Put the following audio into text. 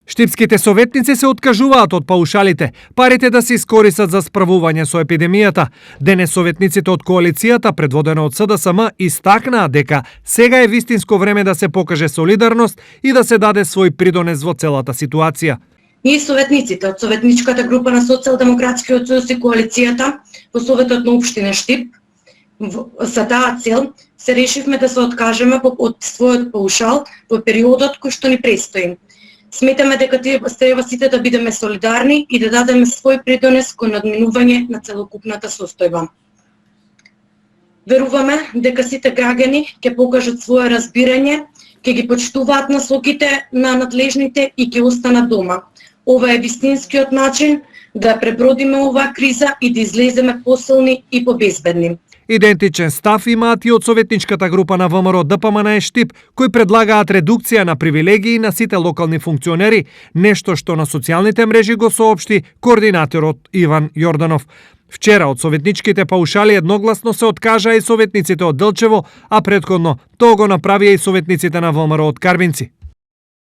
Штипските советници се откажуваат од паушалите, парите да се искористат за справување со епидемијата. Денес советниците од коалицијата, предводена од СДСМ, истакнаа дека сега е вистинско време да се покаже солидарност и да се даде свој придонес во целата ситуација. Ние советниците од советничката група на Социјалдемократскиот сојуз и коалицијата во Советот на општина Штип за таа цел се решивме да се откажеме од својот паушал во периодот кој што ни престои. Сметаме дека треба сите да бидеме солидарни и да дадеме свој придонес кон надминување на целокупната состојба. Веруваме дека сите граѓани ќе покажат свое разбирање, ќе ги почитуваат насоките на надлежните и ќе останат дома. Ова е вистинскиот начин да пребродиме оваа криза и да излеземе посилни и побезбедни. Идентичен став имаат и од советничката група на ВМРО ДПМН Штип, кои предлагаат редукција на привилегии на сите локални функционери, нешто што на социјалните мрежи го соопшти координаторот Иван Јорданов. Вчера од советничките паушали едногласно се откажаа и советниците од Делчево, а претходно тоа го направија и советниците на ВМРО од Карбинци.